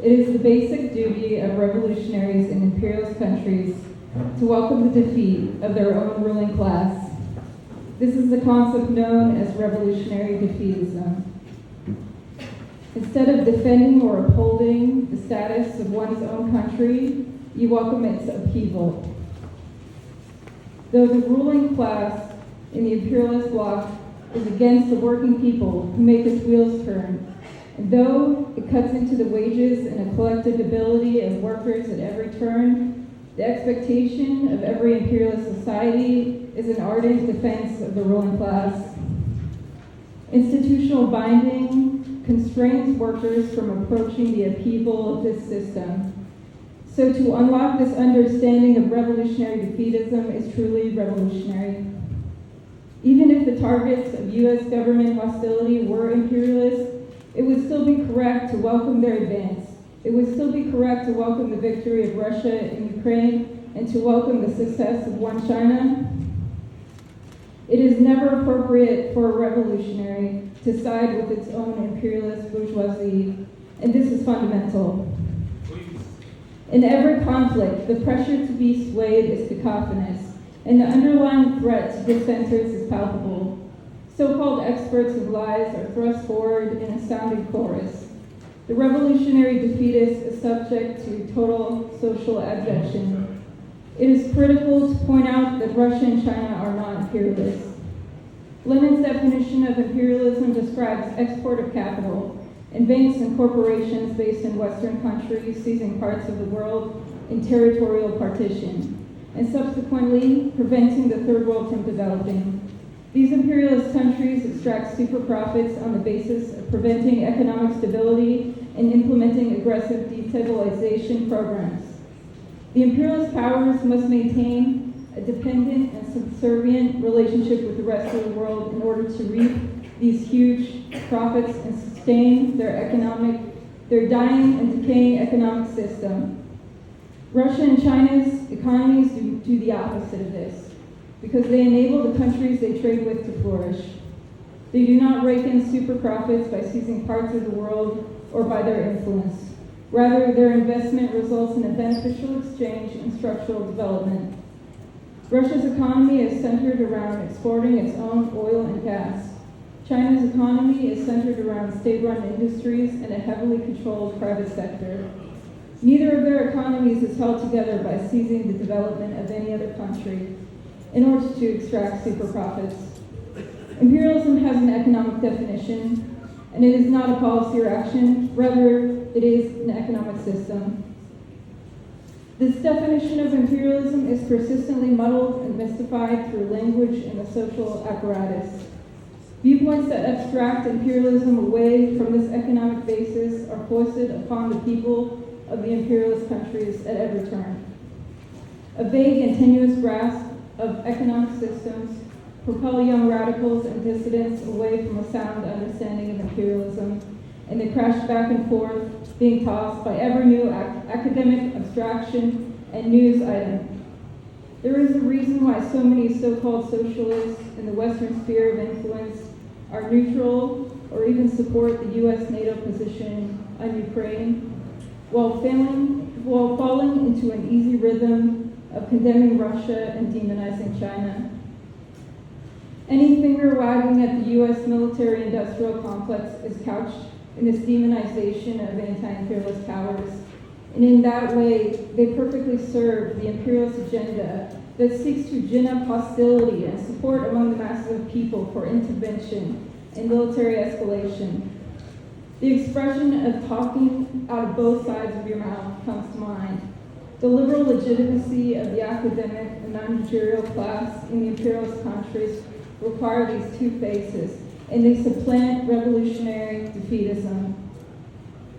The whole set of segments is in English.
It is the basic duty of revolutionaries in imperialist countries to welcome the defeat of their own ruling class. This is the concept known as revolutionary defeatism. Instead of defending or upholding the status of one's own country, you welcome its upheaval. Though the ruling class in the imperialist bloc is against the working people who make its wheels turn, and though it cuts into the wages and a collective ability of workers at every turn, the expectation of every imperialist society is an ardent defense of the ruling class. Institutional binding constrains workers from approaching the upheaval of this system. So to unlock this understanding of revolutionary defeatism is truly revolutionary. Even if the targets of U.S. government hostility were imperialist, it would still be correct to welcome their advance. It would still be correct to welcome the victory of Russia in Ukraine and to welcome the success of One China. It is never appropriate for a revolutionary to side with its own imperialist bourgeoisie, and this is fundamental. In every conflict, the pressure to be swayed is cacophonous, and the underlying threat to dissenters is palpable. So-called experts of lies are thrust forward in a sounding chorus. The revolutionary defeatist is subject to total social abjection. It is critical to point out that Russia and China are not imperialists. Lenin's definition of imperialism describes export of capital, and banks and corporations based in Western countries seizing parts of the world in territorial partition, and subsequently preventing the Third World from developing. These imperialist countries extract super profits on the basis of preventing economic stability and implementing aggressive destabilization programs. The imperialist powers must maintain a dependent and subservient relationship with the rest of the world in order to reap these huge profits and sustain their dying and decaying economic system. Russia and China's economies do the opposite of this, because they enable the countries they trade with to flourish. They do not rake in super profits by seizing parts of the world or by their influence. Rather, their investment results in a beneficial exchange and structural development. Russia's economy is centered around exporting its own oil and gas. China's economy is centered around state-run industries and a heavily controlled private sector. Neither of their economies is held together by seizing the development of any other country in order to extract super profits. Imperialism has an economic definition, and it is not a policy or action, rather it is an economic system. This definition of imperialism is persistently muddled and mystified through language and the social apparatus. Viewpoints that abstract imperialism away from this economic basis are foisted upon the people of the imperialist countries at every turn. A vague and tenuous grasp of economic systems propel young radicals and dissidents away from a sound understanding of imperialism, and they crash back and forth, being tossed by every new academic abstraction and news item. There is a reason why so many so-called socialists in the Western sphere of influence are neutral or even support the U.S. NATO position on Ukraine, while falling into an easy rhythm of condemning Russia and demonizing China. Any finger wagging at the U.S. military-industrial complex is couched in this demonization of anti-imperialist powers, and in that way, they perfectly serve the imperialist agenda that seeks to gin up hostility and support among the masses of people for intervention and military escalation. The expression of talking out of both sides of your mouth comes to mind. The liberal legitimacy of the academic and managerial class in the imperialist countries require these two faces, and they supplant revolutionary defeatism.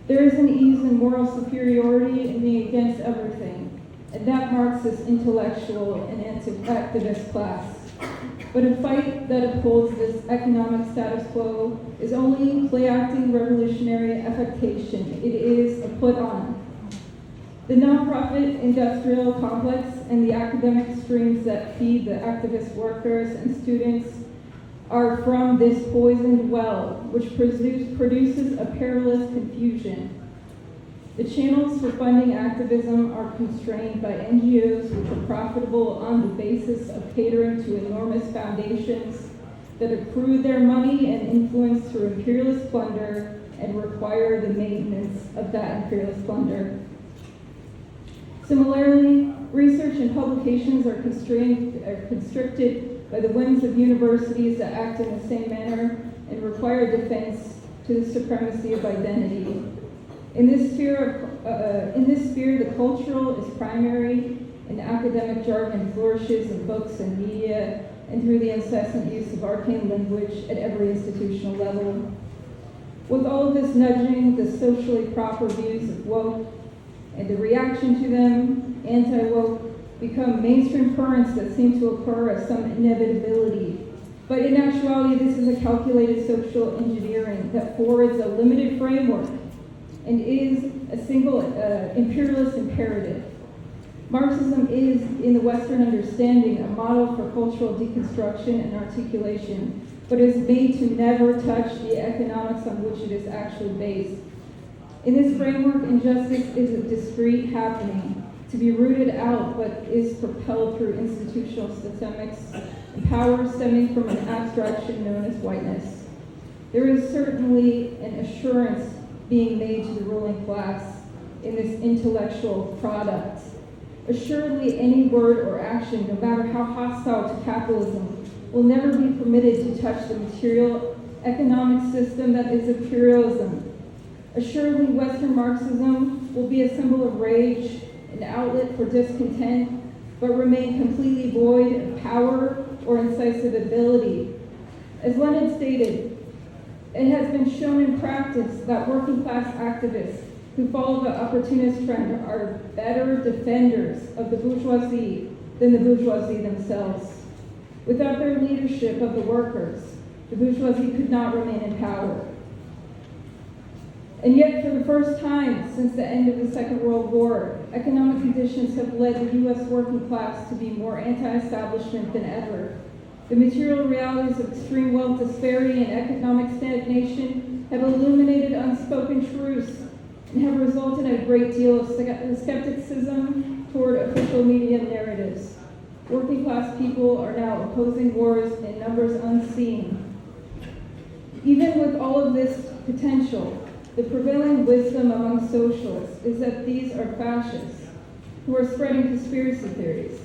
There is an ease and moral superiority in being against everything, and that marks this intellectual and anti-activist class. But a fight that upholds this economic status quo is only play-acting revolutionary affectation. It is a put-on. The nonprofit industrial complex and the academic streams that feed the activist workers and students are from this poisoned well, which produces a perilous confusion. The channels for funding activism are constrained by NGOs which are profitable on the basis of catering to enormous foundations that accrue their money and influence through imperialist plunder and require the maintenance of that imperialist plunder. Similarly, research and publications are constricted by the whims of universities that act in the same manner and require defense to the supremacy of identity. In this sphere, the cultural is primary, and academic jargon flourishes in books and media, and through the incessant use of arcane language at every institutional level. With all of this nudging, the socially proper views of woke and the reaction to them, anti-woke, become mainstream currents that seem to occur as some inevitability. But in actuality, this is a calculated social engineering that forwards a limited framework and is a single imperialist imperative. Marxism is, in the Western understanding, a model for cultural deconstruction and articulation, but is made to never touch the economics on which it is actually based. In this framework, injustice is a discrete happening, to be rooted out, but is propelled through institutional systemics and power stemming from an abstraction known as whiteness. There is certainly an assurance being made to the ruling class in this intellectual product. Assuredly, any word or action, no matter how hostile to capitalism, will never be permitted to touch the material economic system that is imperialism. Assuredly, Western Marxism will be a symbol of rage, an outlet for discontent, but remain completely void of power or incisive ability. As Lenin stated, it has been shown in practice that working class activists who follow the opportunist trend are better defenders of the bourgeoisie than the bourgeoisie themselves. Without their leadership of the workers, the bourgeoisie could not remain in power. And yet, for the first time since the end of the Second World War, economic conditions have led the U.S. working class to be more anti-establishment than ever. The material realities of extreme wealth disparity and economic stagnation have illuminated unspoken truths and have resulted in a great deal of skepticism toward official media narratives. Working class people are now opposing wars in numbers unseen. Even with all of this potential, the prevailing wisdom among socialists is that these are fascists who are spreading conspiracy theories.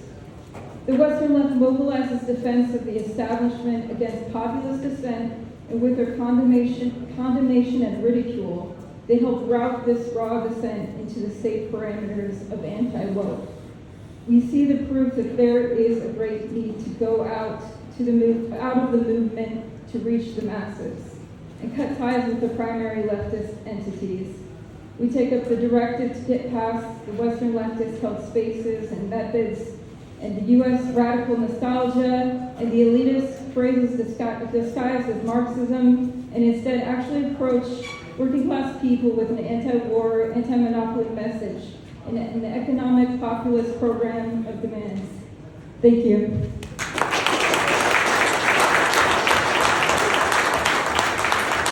The Western left mobilizes defense of the establishment against populist dissent, and with their condemnation and ridicule, they help route this raw dissent into the safe parameters of anti-woke. We see the proof that there is a great need to go out of the movement to reach the masses and cut ties with the primary leftist entities. We take up the directive to get past the Western leftist held spaces and methods and the U.S. radical nostalgia and the elitist phrases disguised as Marxism, and instead actually approach working class people with an anti-war, anti-monopoly message and an economic populist program of demands. Thank you.